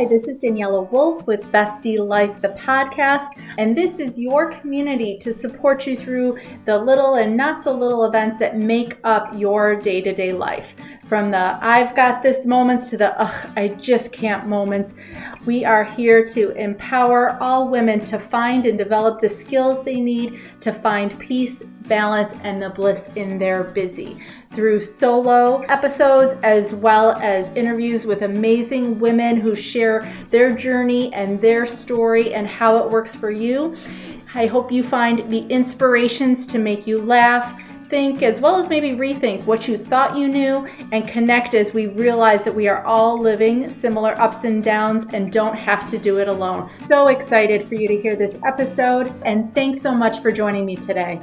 Hi, this is Daniela Wolf with Bestie Life, the podcast, and this is your community to support you through the little and not so little events that make up your day-to-day life. From the I've got this moments to the I just can't moments. We are here to empower all women to find and develop the skills they need to find peace, balance, and the bliss in their busy. Through solo episodes as well as interviews with amazing women who share their journey and their story and how it works for you. I hope you find the inspirations to make you laugh, think, as well as maybe rethink what you thought you knew, and connect as we realize that we are all living similar ups and downs and don't have to do it alone. So excited for you to hear this episode, and thanks so much for joining me today.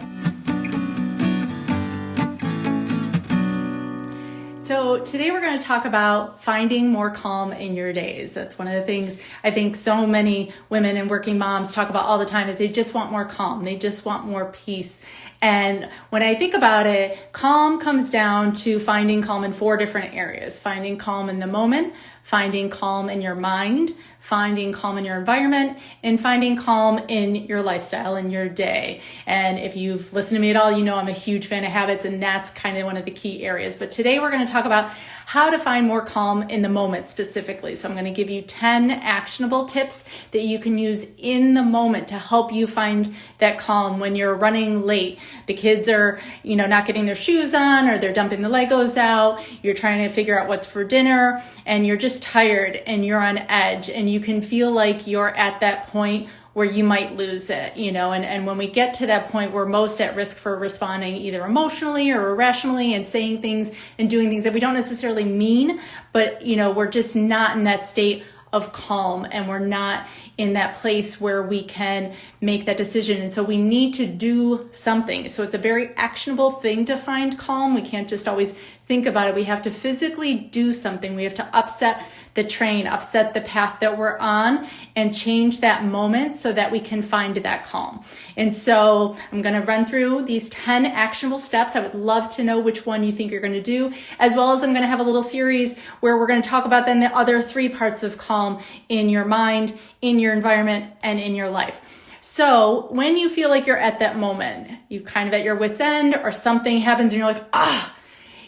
So today we're going to talk about finding more calm in your days. That's one of the things I think so many women and working moms talk about all the time is they just want more calm. They just want more peace. And when I think about it, calm comes down to finding calm in 4 different areas. Finding calm in the moment, finding calm in your mind, finding calm in your environment, and finding calm in your lifestyle, in your day. And if you've listened to me at all, you know I'm a huge fan of habits, and that's kind of one of the key areas. But today we're going to talk about how to find more calm in the moment specifically. So I'm going to give you 10 actionable tips that you can use in the moment to help you find that calm when you're running late. The kids are, not getting their shoes on, or they're dumping the Legos out. You're trying to figure out what's for dinner, and you're just tired and you're on edge, and you can feel like you're at that point where you might lose it, and when we get to that point, we're most at risk for responding either emotionally or irrationally and saying things and doing things that we don't necessarily mean, but we're just not in that state of calm, and we're not in that place where we can make that decision. And so we need to do something. So it's a very actionable thing to find calm. We can't just always think about it. We have to physically do something. We have to upset the train, upset the path that we're on, and change that moment so that we can find that calm. And so I'm going to run through these 10 actionable steps. I would love to know which one you think you're going to do, as well as I'm going to have a little series where we're going to talk about then the other 3 parts of calm in your mind, in your environment, and in your life. So when you feel like you're at that moment, you kind of at your wit's end, or something happens and you're like,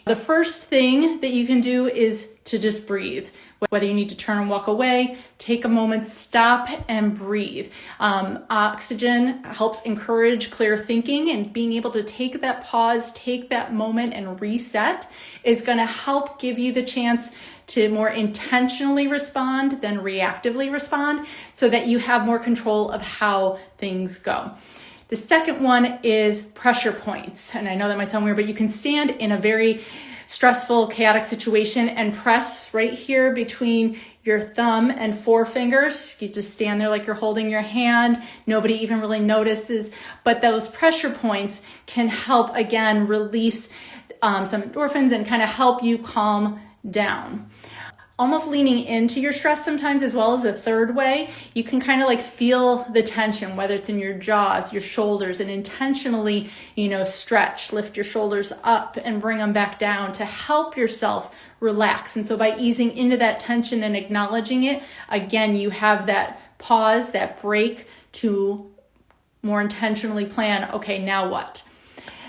the first thing that you can do is to just breathe. Whether you need to turn and walk away, take a moment, stop and breathe. Oxygen helps encourage clear thinking, and being able to take that pause, take that moment and reset is going to help give you the chance to more intentionally respond than reactively respond, so that you have more control of how things go. The second one is pressure points. And I know that might sound weird, but you can stand in a very stressful, chaotic situation and press right here between your thumb and forefingers. You just stand there like you're holding your hand. Nobody even really notices. But those pressure points can help, again, release some endorphins and kind of help you calm down. Almost leaning into your stress sometimes, as well as a third way, you can kind of like feel the tension, whether it's in your jaws, your shoulders, and intentionally, stretch, lift your shoulders up and bring them back down to help yourself relax. And so by easing into that tension and acknowledging it, again, you have that pause, that break to more intentionally plan, okay, now what?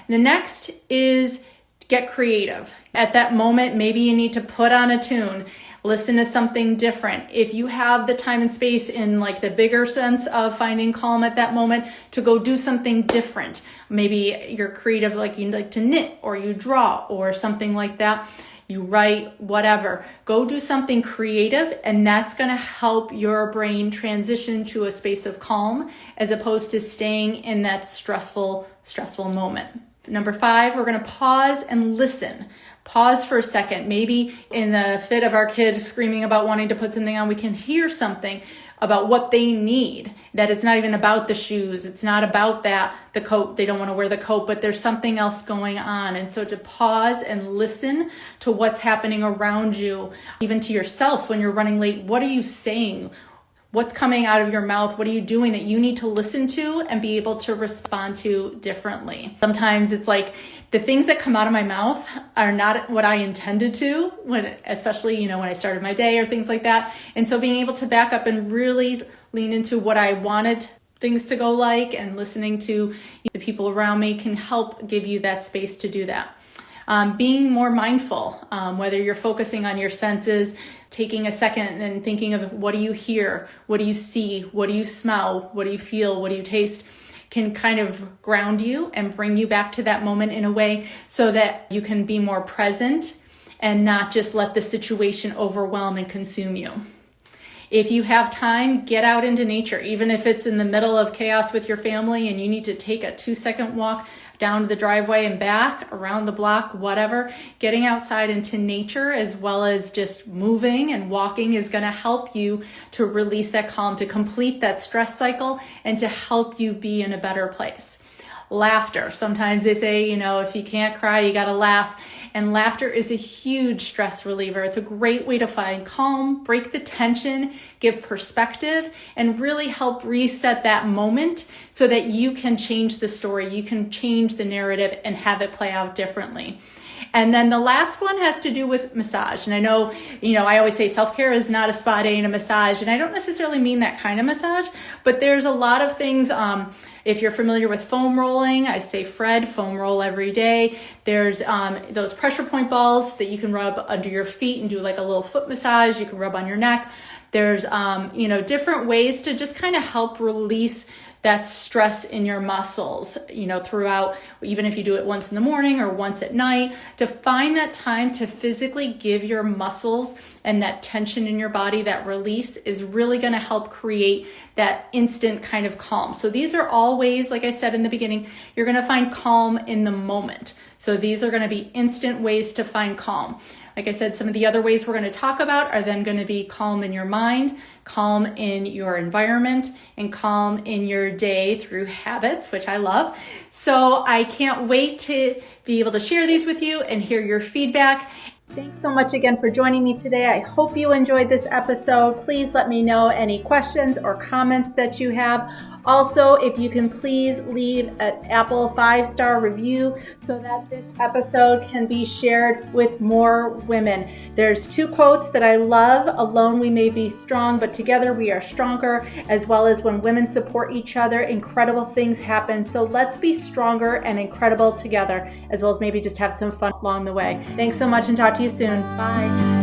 The next is get creative. At that moment, maybe you need to put on a tune. Listen to something different. If you have the time and space in like the bigger sense of finding calm at that moment, to go do something different. Maybe you're creative, like you like to knit, or you draw, or something like that. You write, whatever. Go do something creative, and that's going to help your brain transition to a space of calm, as opposed to staying in that stressful moment. Number 5, we're going to pause and listen. Pause for a second. Maybe in the fit of our kid screaming about wanting to put something on, we can hear something about what they need, that it's not even about the shoes. It's not about the coat. They don't want to wear the coat, but there's something else going on. And so to pause and listen to what's happening around you, even to yourself when you're running late. What are you saying? What's coming out of your mouth? What are you doing that you need to listen to and be able to respond to differently? Sometimes it's like the things that come out of my mouth are not what I intended to, especially, when I started my day or things like that. And so being able to back up and really lean into what I wanted things to go like, and listening to the people around me can help give you that space to do that. Being more mindful, whether you're focusing on your senses, taking a second and thinking of what do you hear, what do you see, what do you smell, what do you feel, what do you taste, can kind of ground you and bring you back to that moment in a way so that you can be more present and not just let the situation overwhelm and consume you. If you have time, get out into nature, even if it's in the middle of chaos with your family and you need to take a 2-second walk down to the driveway and back, around the block, whatever. Getting outside into nature as well as just moving and walking is going to help you to release that calm, to complete that stress cycle, and to help you be in a better place. Laughter. Sometimes they say, if you can't cry, you got to laugh. And laughter is a huge stress reliever. It's a great way to find calm, break the tension, give perspective, and really help reset that moment so that you can change the story, you can change the narrative and have it play out differently. And then the last one has to do with massage. And I know, I always say self-care is not a spa day and a massage. And I don't necessarily mean that kind of massage, but there's a lot of things. If you're familiar with foam rolling, I say Fred, foam roll every day. There's those pressure point balls that you can rub under your feet and do like a little foot massage. You can rub on your neck. There's, different ways to just kind of help release that stress in your muscles, throughout, even if you do it once in the morning or once at night, to find that time to physically give your muscles and that tension in your body, that release, is really going to help create that instant kind of calm. So these are all ways, like I said in the beginning, you're going to find calm in the moment. So these are going to be instant ways to find calm. Like I said, some of the other ways we're going to talk about are then going to be calm in your mind, calm in your environment, and calm in your day through habits, which I love. So I can't wait to be able to share these with you and hear your feedback. Thanks so much again for joining me today. I hope you enjoyed this episode. Please let me know any questions or comments that you have. Also, if you can please leave an Apple 5-star review so that this episode can be shared with more women. There's 2 quotes that I love. Alone we may be strong, but together we are stronger. As well as when women support each other, incredible things happen. So let's be stronger and incredible together, as well as maybe just have some fun along the way. Thanks so much and talk to you soon. Bye.